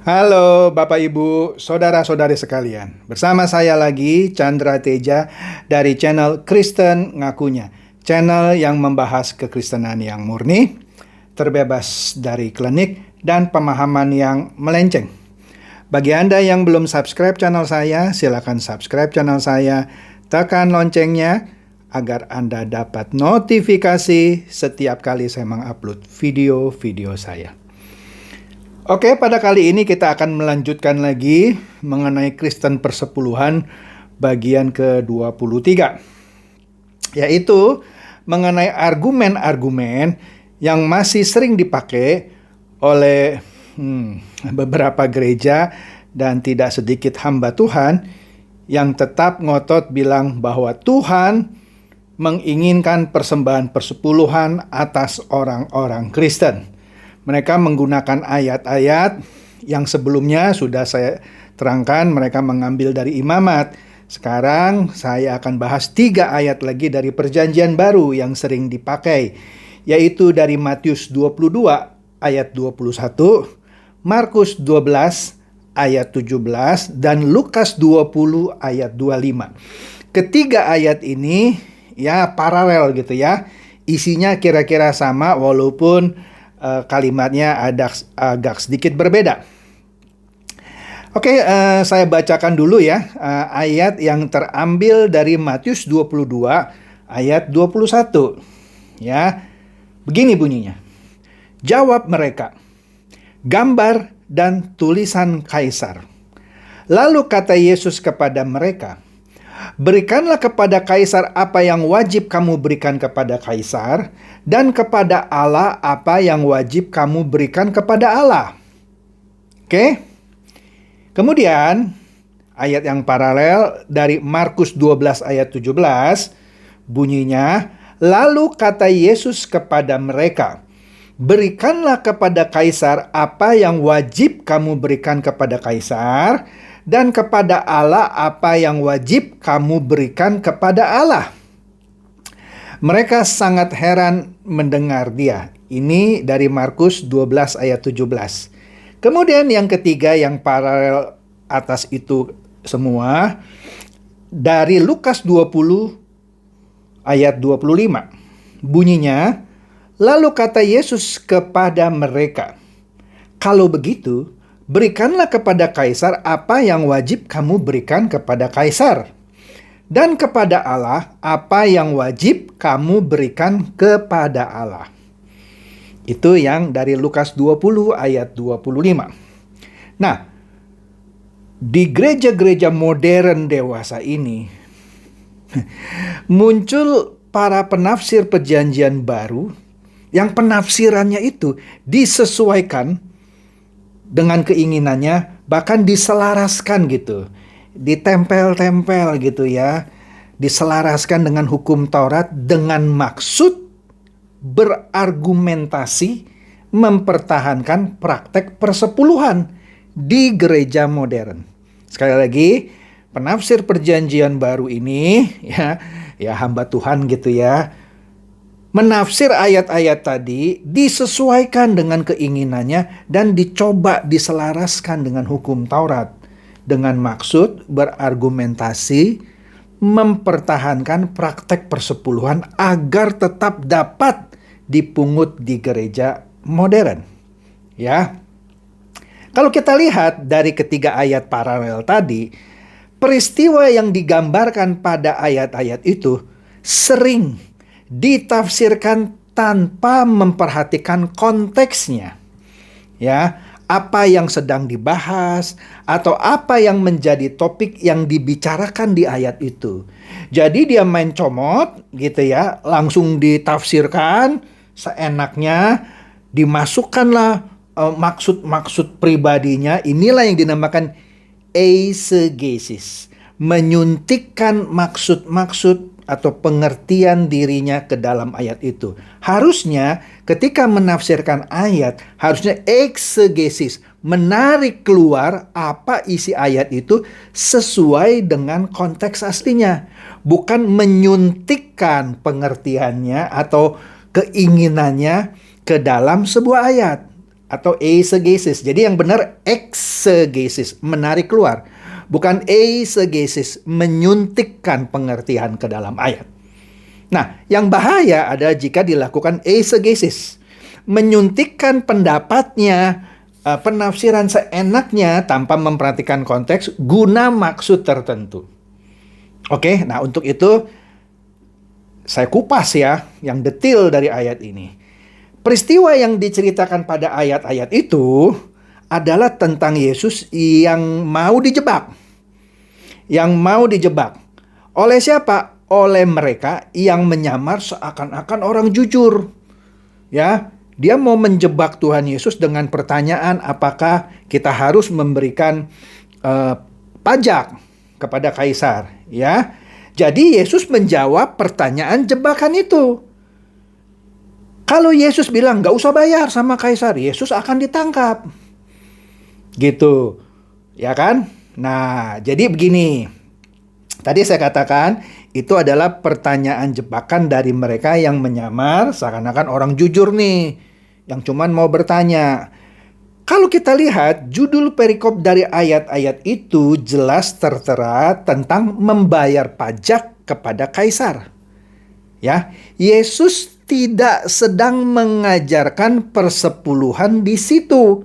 Halo Bapak Ibu, saudara-saudari sekalian. Bersama saya lagi Chandra Teja dari channel Kristen Ngakunya. Channel yang membahas kekristenan yang murni, terbebas dari klinik dan pemahaman yang melenceng. Bagi Anda yang belum subscribe channel saya, silakan subscribe channel saya, tekan loncengnya agar Anda dapat notifikasi setiap kali saya mengupload video-video saya. Oke, pada kali ini kita akan melanjutkan lagi mengenai Kristen Persepuluhan bagian ke-23. Yaitu mengenai argumen-argumen yang masih sering dipakai oleh beberapa gereja dan tidak sedikit hamba Tuhan yang tetap ngotot bilang bahwa Tuhan menginginkan persembahan persepuluhan atas orang-orang Kristen. Mereka menggunakan ayat-ayat yang sebelumnya sudah saya terangkan, mereka mengambil dari Imamat. Sekarang saya akan bahas 3 ayat lagi dari Perjanjian Baru yang sering dipakai, yaitu dari Matius 22 ayat 21, Markus 12 ayat 17, dan Lukas 20 ayat 25. Ketiga ayat ini ya paralel gitu ya. Isinya kira-kira sama walaupun kalimatnya agak sedikit berbeda. Oke, saya bacakan dulu ya ayat yang terambil dari Matius 22 ayat 21. Ya, begini bunyinya. Jawab mereka, gambar dan tulisan Kaisar. Lalu kata Yesus kepada mereka, berikanlah kepada Kaisar apa yang wajib kamu berikan kepada Kaisar, dan kepada Allah apa yang wajib kamu berikan kepada Allah. Oke? Kemudian, ayat yang paralel dari Markus 12 ayat 17, bunyinya, lalu kata Yesus kepada mereka, berikanlah kepada Kaisar apa yang wajib kamu berikan kepada Kaisar, dan kepada Allah apa yang wajib kamu berikan kepada Allah. Mereka sangat heran mendengar dia. Ini dari Markus 12 ayat 17. Kemudian yang ketiga yang paralel atas itu semua, dari Lukas 20 ayat 25. Bunyinya, lalu kata Yesus kepada mereka, kalau begitu, berikanlah kepada Kaisar apa yang wajib kamu berikan kepada Kaisar, dan kepada Allah apa yang wajib kamu berikan kepada Allah. Itu yang dari Lukas 20 ayat 25. Nah, di gereja-gereja modern dewasa ini muncul para penafsir Perjanjian Baru yang penafsirannya itu disesuaikan dengan keinginannya, bahkan diselaraskan gitu. Ditempel-tempel gitu ya. Diselaraskan dengan hukum Taurat dengan maksud berargumentasi mempertahankan praktek persepuluhan di gereja modern. Sekali lagi, penafsir Perjanjian Baru ini ya hamba Tuhan gitu ya, menafsir ayat-ayat tadi disesuaikan dengan keinginannya dan dicoba diselaraskan dengan hukum Taurat dengan maksud berargumentasi mempertahankan praktek persepuluhan agar tetap dapat dipungut di gereja modern. Ya. Kalau kita lihat dari ketiga ayat paralel tadi, peristiwa yang digambarkan pada ayat-ayat itu sering ditafsirkan tanpa memperhatikan konteksnya. Ya, apa yang sedang dibahas atau apa yang menjadi topik yang dibicarakan di ayat itu. Jadi dia main comot gitu ya, langsung ditafsirkan seenaknya, dimasukkanlah maksud-maksud pribadinya. Inilah yang dinamakan eisegesis, menyuntikkan maksud-maksud atau pengertian dirinya ke dalam ayat itu. Harusnya ketika menafsirkan ayat, harusnya eksegesis, menarik keluar apa isi ayat itu sesuai dengan konteks aslinya. Bukan menyuntikkan pengertiannya atau keinginannya ke dalam sebuah ayat. atau eisegesis. Jadi yang benar exegesis, menarik keluar. Bukan eisegesis, menyuntikkan pengertian ke dalam ayat. Nah, yang bahaya adalah jika dilakukan eisegesis, menyuntikkan pendapatnya, penafsiran seenaknya tanpa memperhatikan konteks guna maksud tertentu. Oke, nah untuk itu saya kupas ya yang detail dari ayat ini. Peristiwa yang diceritakan pada ayat-ayat itu adalah tentang Yesus yang mau dijebak. Yang mau dijebak. Oleh siapa? Oleh mereka yang menyamar seakan-akan orang jujur. Ya, dia mau menjebak Tuhan Yesus dengan pertanyaan apakah kita harus memberikan pajak kepada kaisar, ya. Jadi Yesus menjawab pertanyaan jebakan itu. Kalau Yesus bilang nggak usah bayar sama kaisar, Yesus akan ditangkap. Gitu. Ya kan? Nah, jadi begini. Tadi saya katakan itu adalah pertanyaan jebakan dari mereka yang menyamar seakan-akan orang jujur nih, yang cuman mau bertanya. Kalau kita lihat judul perikop dari ayat-ayat itu jelas tertera tentang membayar pajak kepada kaisar. Ya, Yesus tidak sedang mengajarkan persepuluhan di situ.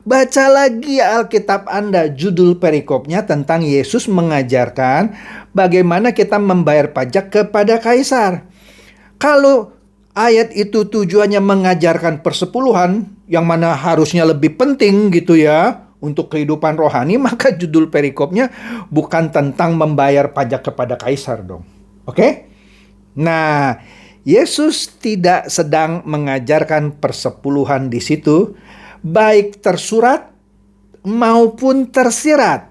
Baca lagi Alkitab Anda, judul perikopnya tentang Yesus mengajarkan bagaimana kita membayar pajak kepada kaisar. Kalau ayat itu tujuannya mengajarkan persepuluhan, yang mana harusnya lebih penting gitu ya, untuk kehidupan rohani, maka judul perikopnya bukan tentang membayar pajak kepada kaisar dong. Oke? Nah, Yesus tidak sedang mengajarkan persepuluhan di situ, baik tersurat maupun tersirat.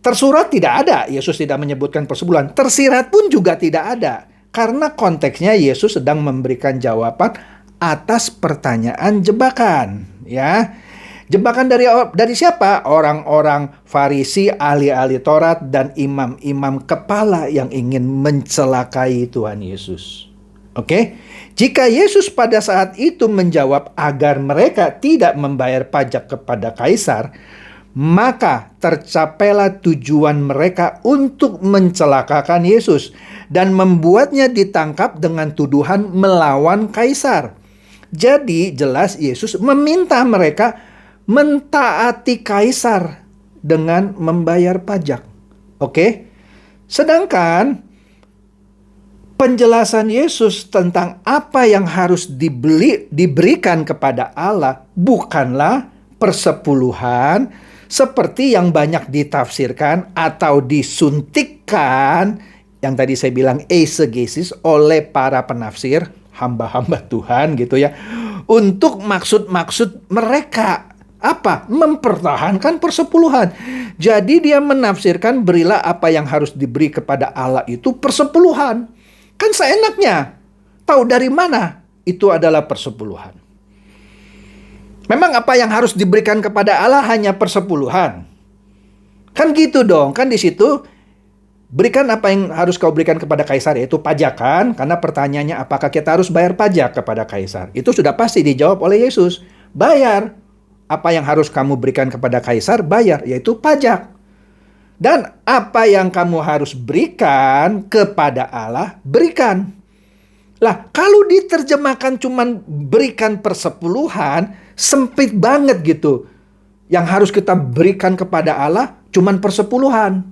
Tersurat tidak ada, Yesus tidak menyebutkan persepuluhan. Tersirat pun juga tidak ada. Karena konteksnya Yesus sedang memberikan jawaban atas pertanyaan jebakan, ya. Jebakan dari siapa? Orang-orang Farisi, ahli-ahli Taurat, dan imam-imam kepala yang ingin mencelakai Tuhan Yesus. Oke? Jika Yesus pada saat itu menjawab agar mereka tidak membayar pajak kepada kaisar, maka tercapailah tujuan mereka untuk mencelakakan Yesus dan membuatnya ditangkap dengan tuduhan melawan kaisar. Jadi jelas Yesus meminta mereka mentaati kaisar dengan membayar pajak. Oke? Sedangkan penjelasan Yesus tentang apa yang harus diberikan kepada Allah bukanlah persepuluhan seperti yang banyak ditafsirkan atau disuntikkan, yang tadi saya bilang eisegesis, oleh para penafsir, hamba-hamba Tuhan gitu ya, untuk maksud-maksud mereka. Apa? Mempertahankan persepuluhan. Jadi dia menafsirkan berilah apa yang harus diberi kepada Allah itu persepuluhan. Kan seenaknya. Tahu dari mana itu adalah persepuluhan. Memang apa yang harus diberikan kepada Allah hanya persepuluhan. Kan gitu dong. Kan di situ berikan apa yang harus kau berikan kepada kaisar, yaitu pajak kan. Karena pertanyaannya apakah kita harus bayar pajak kepada kaisar. Itu sudah pasti dijawab oleh Yesus. Bayar. Apa yang harus kamu berikan kepada kaisar, bayar, yaitu pajak. Dan apa yang kamu harus berikan kepada Allah, berikan. Lah, kalau diterjemahkan cuman berikan persepuluhan, sempit banget gitu. Yang harus kita berikan kepada Allah cuman persepuluhan.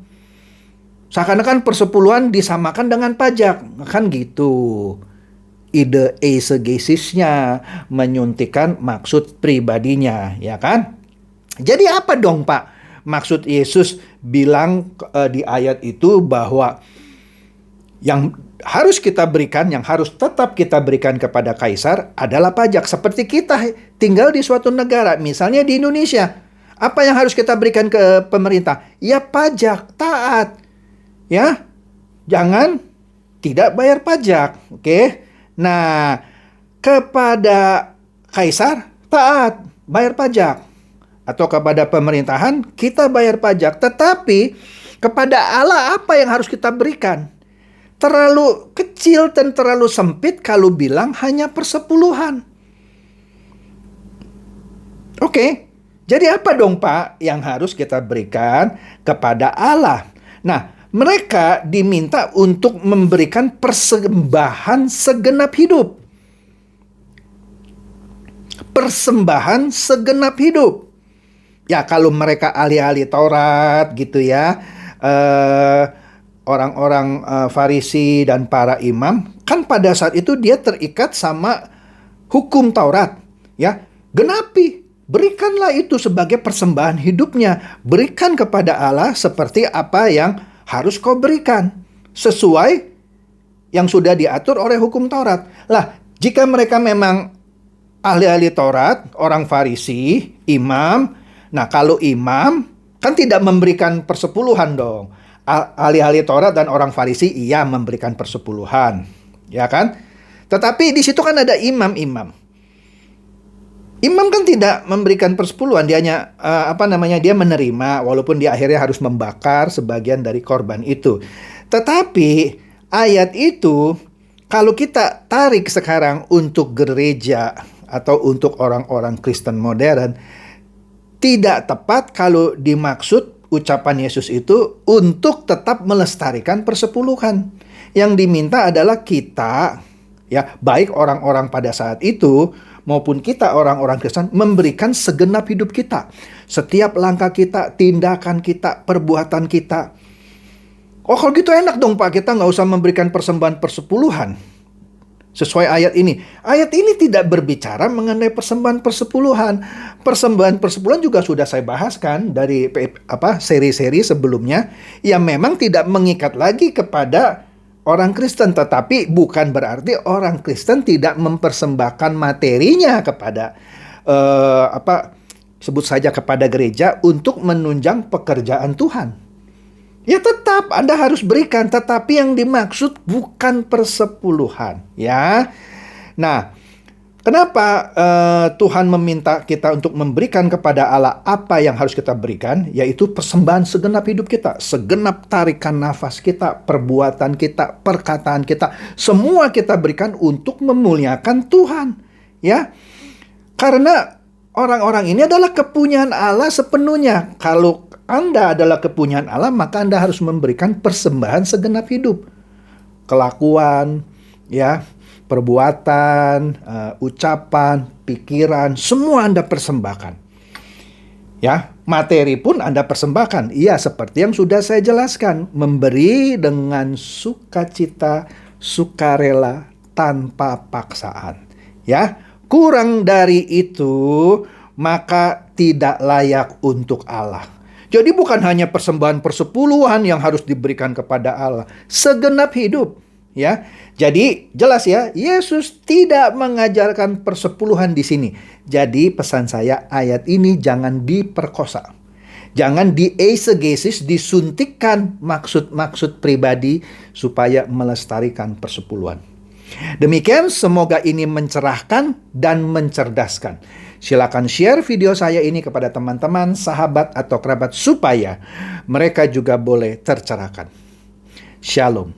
Seakan-akan persepuluhan disamakan dengan pajak. Kan gitu. Ide eisegesisnya menyuntikkan maksud pribadinya, ya kan? Jadi apa dong Pak? Maksud Yesus bilang di ayat itu bahwa yang harus kita berikan, yang harus tetap kita berikan kepada kaisar adalah pajak. Seperti kita tinggal di suatu negara, misalnya di Indonesia. Apa yang harus kita berikan ke pemerintah? Ya pajak, taat. Ya, jangan tidak bayar pajak, oke? Nah, kepada kaisar taat, bayar pajak. Atau kepada pemerintahan kita bayar pajak. Tetapi kepada Allah apa yang harus kita berikan? Terlalu kecil dan terlalu sempit kalau bilang hanya persepuluhan. Oke, jadi apa dong Pak yang harus kita berikan kepada Allah? Nah, mereka diminta untuk memberikan persembahan segenap hidup. Persembahan segenap hidup. Ya, kalau mereka ahli-ahli Taurat gitu ya, orang-orang Farisi dan para imam, kan pada saat itu dia terikat sama hukum Taurat, ya. Genapi, berikanlah itu sebagai persembahan hidupnya. Berikan kepada Allah seperti apa yang harus kau berikan, sesuai yang sudah diatur oleh hukum Taurat. Lah, jika mereka memang ahli-ahli Taurat, orang Farisi, imam, nah kalau imam kan tidak memberikan persepuluhan dong. Ahli-ahli Taurat dan orang Farisi iya memberikan persepuluhan, ya kan? Tetapi di situ kan ada imam-imam. Imam kan tidak memberikan persepuluhan, dia hanya dia menerima, walaupun dia akhirnya harus membakar sebagian dari korban itu. Tetapi ayat itu kalau kita tarik sekarang untuk gereja atau untuk orang-orang Kristen modern, tidak tepat kalau dimaksud ucapan Yesus itu untuk tetap melestarikan persepuluhan. Yang diminta adalah kita, ya, baik orang-orang pada saat itu maupun kita orang-orang Kristen, memberikan segenap hidup kita. Setiap langkah kita, tindakan kita, perbuatan kita. Oh, kalau gitu enak dong Pak, kita nggak usah memberikan persembahan persepuluhan. Sesuai ayat ini. Ayat ini tidak berbicara mengenai persembahan persepuluhan. Persembahan persepuluhan juga sudah saya bahaskan dari seri-seri sebelumnya, yang memang tidak mengikat lagi kepada orang Kristen, tetapi bukan berarti orang Kristen tidak mempersembahkan materinya kepada sebut saja kepada gereja untuk menunjang pekerjaan Tuhan. Ya tetap Anda harus berikan, tetapi yang dimaksud bukan persepuluhan, ya. Nah, kenapa Tuhan meminta kita untuk memberikan kepada Allah apa yang harus kita berikan? Yaitu persembahan segenap hidup kita, segenap tarikan nafas kita, perbuatan kita, perkataan kita, semua kita berikan untuk memuliakan Tuhan, ya. Karena orang-orang ini adalah kepunyaan Allah sepenuhnya. Kalau Anda adalah kepunyaan Allah, maka Anda harus memberikan persembahan segenap hidup. Kelakuan, ya, perbuatan, ucapan, pikiran, semua Anda persembahkan. Ya, materi pun Anda persembahkan. Iya, seperti yang sudah saya jelaskan, memberi dengan sukacita, sukarela, tanpa paksaan. Ya, kurang dari itu maka tidak layak untuk Allah. Jadi bukan hanya persembahan persepuluhan yang harus diberikan kepada Allah, segenap hidup. Ya, jadi jelas ya, Yesus tidak mengajarkan persepuluhan di sini. Jadi pesan saya, ayat ini jangan diperkosa, jangan dieisegesis, disuntikkan maksud-maksud pribadi supaya melestarikan persepuluhan. Demikian, semoga ini mencerahkan dan mencerdaskan. Silakan share video saya ini kepada teman-teman, sahabat, atau kerabat supaya mereka juga boleh tercerahkan. Shalom.